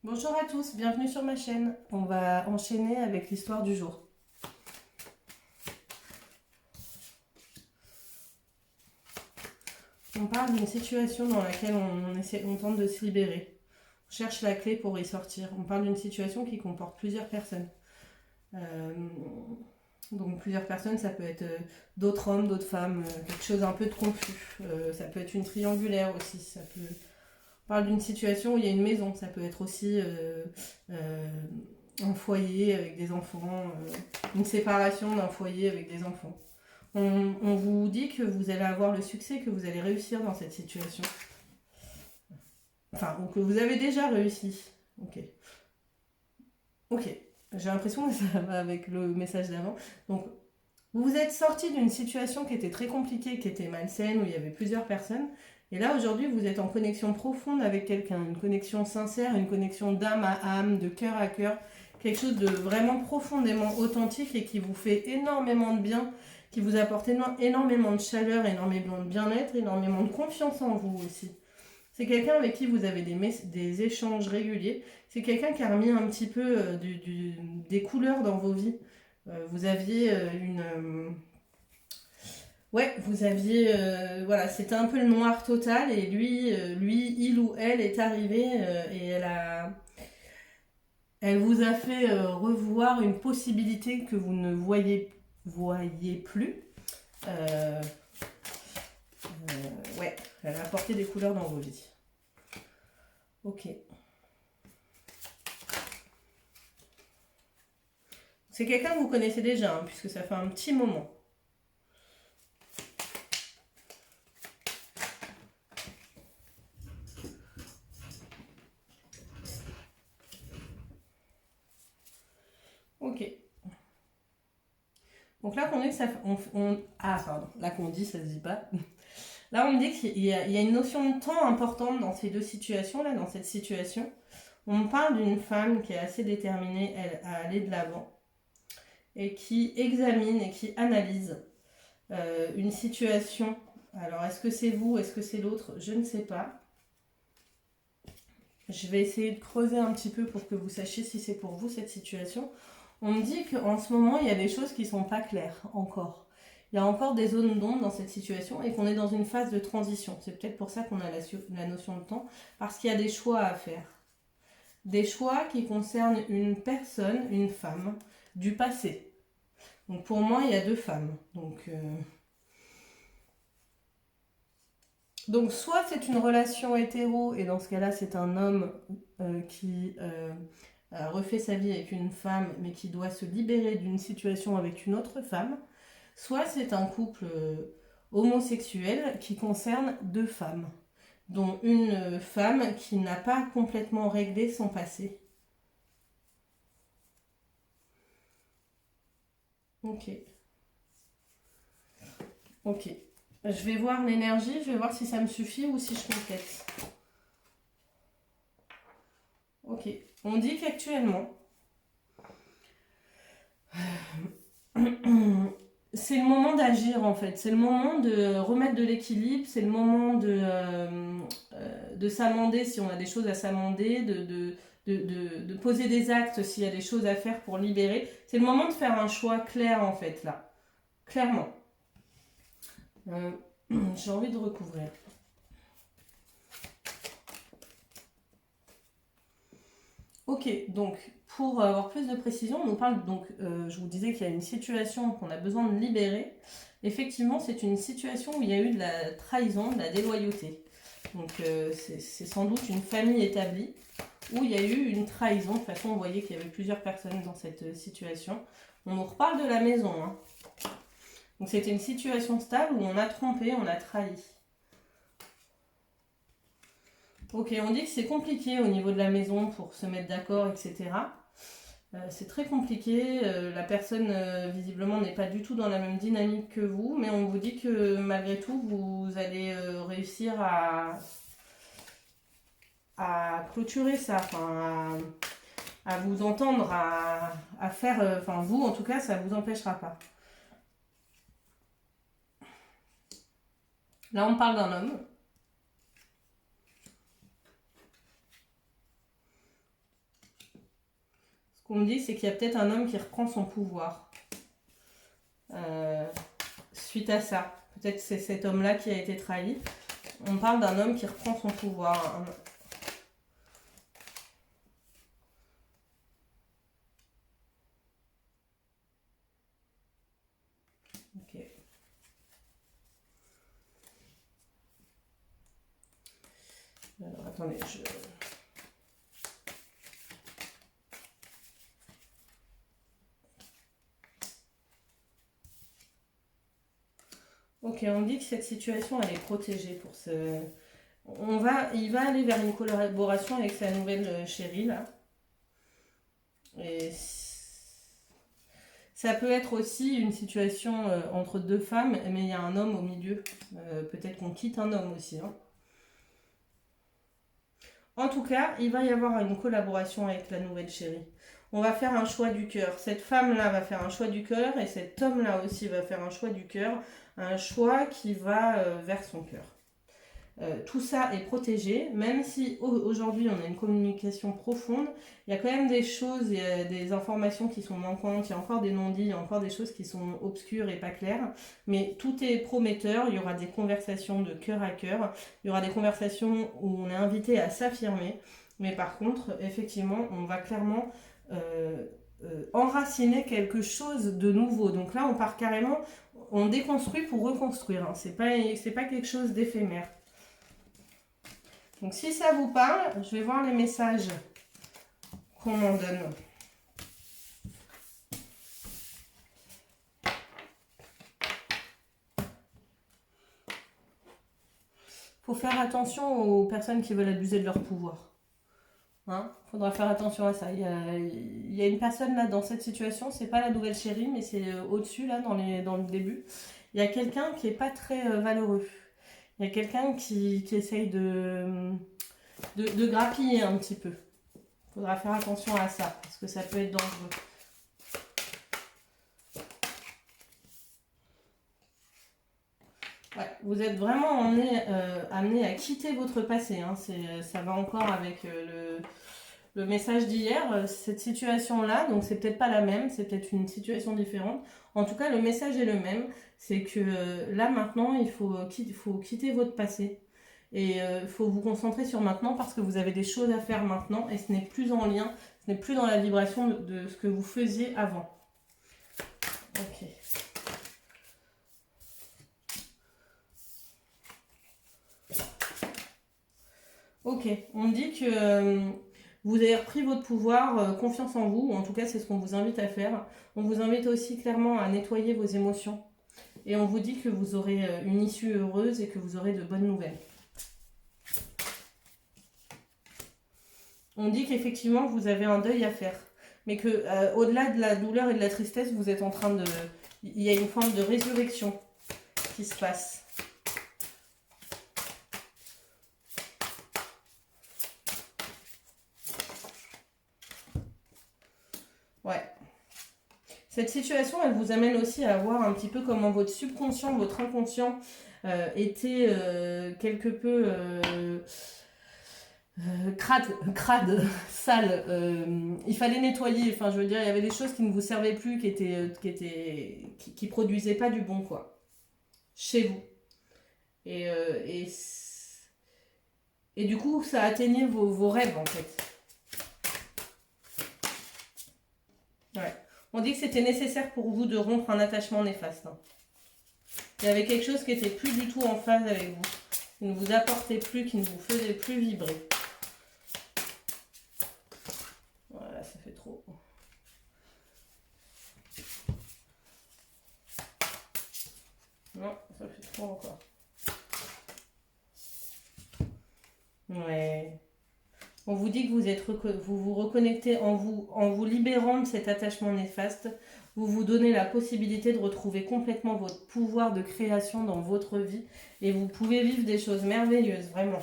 Bonjour à tous, bienvenue sur ma chaîne. On va enchaîner avec l'histoire du jour. On parle d'une situation dans laquelle on tente de se libérer. On cherche la clé pour y sortir. On parle d'une situation qui comporte plusieurs personnes. Euh, donc plusieurs personnes, ça peut être d'autres hommes, d'autres femmes, quelque chose un peu de confus. Ça peut être une triangulaire aussi. On parle d'une situation où il y a une maison. Ça peut être aussi euh, un foyer avec des enfants, une séparation d'un foyer avec des enfants. On vous dit que vous allez avoir le succès, que vous allez réussir dans cette situation. Enfin, ou que vous avez déjà réussi. Ok. Ok. J'ai l'impression que ça va avec le message d'avant. Donc, vous vous êtes sorti d'une situation qui était très compliquée, qui était malsaine, où il y avait plusieurs personnes. Et là, aujourd'hui, vous êtes en connexion profonde avec quelqu'un. Une connexion sincère, une connexion d'âme à âme, de cœur à cœur. Quelque chose de vraiment profondément authentique et qui vous fait énormément de bien, qui vous apporte énormément de chaleur, énormément de bien-être, énormément de confiance en vous aussi. C'est quelqu'un avec qui vous avez des échanges réguliers. C'est quelqu'un qui a remis un petit peu des couleurs dans vos vies. Vous aviez ouais, vous aviez... voilà, c'était un peu le noir total et lui, il ou elle est arrivé et elle vous a fait revoir une possibilité que vous ne voyez plus. Euh, ouais, elle a apporté des couleurs dans vos vies. Ok. C'est quelqu'un que vous connaissez déjà, hein, puisque ça fait un petit moment. Ok. Donc là qu'on est, ça, ah pardon, là qu'on dit, ça se dit pas. Là on me dit qu'il y a une notion de temps importante dans ces deux situations, là, dans cette situation. On me parle d'une femme qui est assez déterminée à aller de l'avant et qui examine et qui analyse une situation. Alors est-ce que c'est vous, est-ce que c'est l'autre? Je ne sais pas. Je vais essayer de creuser un petit peu pour que vous sachiez si c'est pour vous cette situation. On me dit qu'en ce moment, il y a des choses qui ne sont pas claires encore. Il y a encore des zones d'ombre dans cette situation et qu'on est dans une phase de transition. C'est peut-être pour ça qu'on a la notion de temps, parce qu'il y a des choix à faire. Des choix qui concernent une personne, une femme, du passé. Donc pour moi, il y a deux femmes. Donc soit c'est une relation hétéro et dans ce cas-là, c'est un homme qui refait sa vie avec une femme mais qui doit se libérer d'une situation avec une autre femme. Soit c'est un couple homosexuel qui concerne deux femmes, dont une femme qui n'a pas complètement réglé son passé. Ok, ok. Je vais voir l'énergie, je vais voir si ça me suffit ou si je complète. Ok. On dit qu'actuellement, c'est le moment d'agir en fait. C'est le moment de remettre de l'équilibre, c'est le moment de s'amender si on a des choses à s'amender, de poser des actes s'il y a des choses à faire pour libérer. C'est le moment de faire un choix clair en fait là. Clairement. Euh, j'ai envie de recouvrir. Ok, donc pour avoir plus de précision, on nous parle donc, je vous disais qu'il y a une situation qu'on a besoin de libérer. Effectivement, c'est une situation où il y a eu de la trahison, de la déloyauté. Donc c'est sans doute une famille établie où il y a eu une trahison. De toute façon, on voyait qu'il y avait plusieurs personnes dans cette situation. On nous reparle de la maison, hein. Donc c'était une situation stable où on a trompé, on a trahi. Ok, on dit que c'est compliqué au niveau de la maison pour se mettre d'accord, etc. C'est très compliqué, la personne visiblement n'est pas du tout dans la même dynamique que vous, mais on vous dit que malgré tout, vous allez réussir à clôturer ça, enfin, à vous entendre, à faire, enfin vous en tout cas, ça ne vous empêchera pas. Là on parle d'un homme. qu'on me dit, c'est qu'il y a peut-être un homme qui reprend son pouvoir. Suite à ça. Peut-être que c'est cet homme-là qui a été trahi. On parle d'un homme qui reprend son pouvoir. Ok. Alors, attendez, Ok, on dit que cette situation, elle est protégée pour ce... Il va aller vers une collaboration avec sa nouvelle chérie, là. Et ça peut être aussi une situation entre deux femmes, mais il y a un homme au milieu. Peut-être qu'on quitte un homme aussi. Hein. En tout cas, il va y avoir une collaboration avec la nouvelle chérie. On va faire un choix du cœur. Cette femme-là va faire un choix du cœur et cet homme-là aussi va faire un choix du cœur. Un choix qui va vers son cœur. Tout ça est protégé, même si aujourd'hui on a une communication profonde, il y a quand même des choses, des informations qui sont manquantes, il y a encore des non-dits, il y a encore des choses qui sont obscures et pas claires, mais tout est prometteur, il y aura des conversations de cœur à cœur, il y aura des conversations où on est invité à s'affirmer, mais par contre, effectivement, on va clairement enraciner quelque chose de nouveau. Donc là, on part carrément, on déconstruit pour reconstruire, hein. C'est pas quelque chose d'éphémère. Donc si ça vous parle, je vais voir les messages qu'on m'en donne. Faut faire attention aux personnes qui veulent abuser de leur pouvoir. Hein, faudra faire attention à ça. Il y a une personne là dans cette situation, c'est pas la nouvelle chérie, mais c'est au-dessus là dans le début. Il y a quelqu'un qui est pas très valeureux. Il y a quelqu'un qui essaye de grappiller un petit peu. Il faudra faire attention à ça, parce que ça peut être dangereux. Ouais, vous êtes vraiment amené à quitter votre passé. Hein. Ça va encore avec le message d'hier. Cette situation-là, donc c'est peut-être pas la même, c'est peut-être une situation différente. En tout cas, le message est le même. C'est que là, maintenant, il faut quitter votre passé. Et il faut vous concentrer sur maintenant parce que vous avez des choses à faire maintenant et ce n'est plus en lien, ce n'est plus dans la vibration de ce que vous faisiez avant. Ok. Ok, on dit que vous avez repris votre pouvoir, confiance en vous, ou en tout cas c'est ce qu'on vous invite à faire. On vous invite aussi clairement à nettoyer vos émotions. Et on vous dit que vous aurez une issue heureuse et que vous aurez de bonnes nouvelles. On dit qu'effectivement vous avez un deuil à faire. Mais que au-delà de la douleur et de la tristesse, vous êtes en train de... Il y a une forme de résurrection qui se passe. Ouais. Cette situation, elle vous amène aussi à voir un petit peu comment votre subconscient, votre inconscient était quelque peu crade, sale. Il fallait nettoyer. Enfin, je veux dire, il y avait des choses qui ne vous servaient plus, qui produisaient pas du bon, quoi. Chez vous. Et, et du coup, ça atteignait vos rêves, en fait. Ouais. On dit que c'était nécessaire pour vous de rompre un attachement néfaste. Hein. Il y avait quelque chose qui n'était plus du tout en phase avec vous. Qui ne vous apportait plus, qui ne vous faisait plus vibrer. Voilà, ça fait trop. Non, ça fait trop encore. Ouais. On vous dit que vous vous reconnectez en vous libérant de cet attachement néfaste. Vous vous donnez la possibilité de retrouver complètement votre pouvoir de création dans votre vie. Et vous pouvez vivre des choses merveilleuses, vraiment.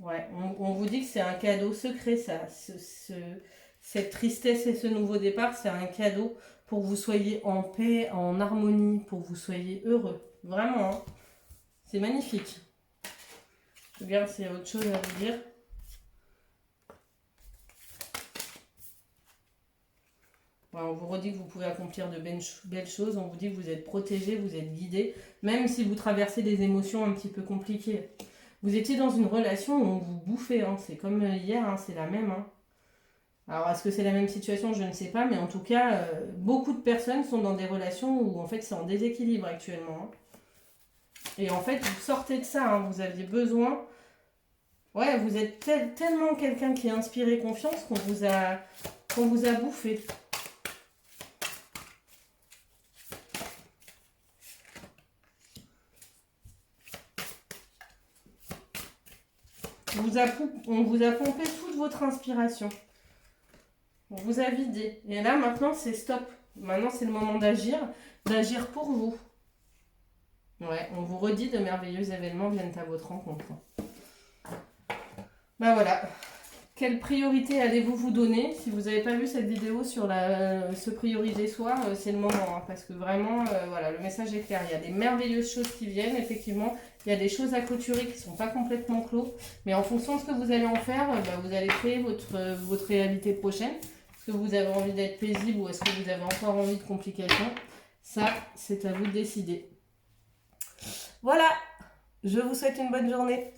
Ouais, on vous dit que c'est un cadeau secret, ça. Cette tristesse et ce nouveau départ, c'est un cadeau pour que vous soyez en paix, en harmonie, pour que vous soyez heureux. Vraiment, hein. C'est magnifique. Je regarde s'il y a autre chose à vous dire. Voilà, on vous redit que vous pouvez accomplir de belles choses, on vous dit que vous êtes protégé, vous êtes guidé, même si vous traversez des émotions un petit peu compliquées. Vous étiez dans une relation où on vous bouffait, hein. C'est comme hier, hein, c'est la même. Hein. Alors, est-ce que c'est la même situation? Je ne sais pas, mais en tout cas, beaucoup de personnes sont dans des relations où en fait c'est en déséquilibre actuellement. Hein. Et en fait, vous sortez de ça, hein, vous aviez besoin. Ouais, vous êtes tellement quelqu'un qui a inspiré confiance qu'on vous a bouffé. On vous a pompé toute votre inspiration. On vous a vidé. Et là, maintenant, c'est stop. Maintenant, c'est le moment d'agir pour vous. Ouais, on vous redit de merveilleux événements viennent à votre rencontre. Ben voilà. Quelle priorité allez-vous vous donner? Si vous n'avez pas vu cette vidéo sur se prioriser soi, c'est le moment. Hein, parce que vraiment, voilà, le message est clair. Il y a des merveilleuses choses qui viennent, effectivement. Il y a des choses à clôturer qui ne sont pas complètement clos. Mais en fonction de ce que vous allez en faire, vous allez créer votre réalité prochaine. Est-ce que vous avez envie d'être paisible ou est-ce que vous avez encore envie de complications? Ça, c'est à vous de décider. Voilà, je vous souhaite une bonne journée.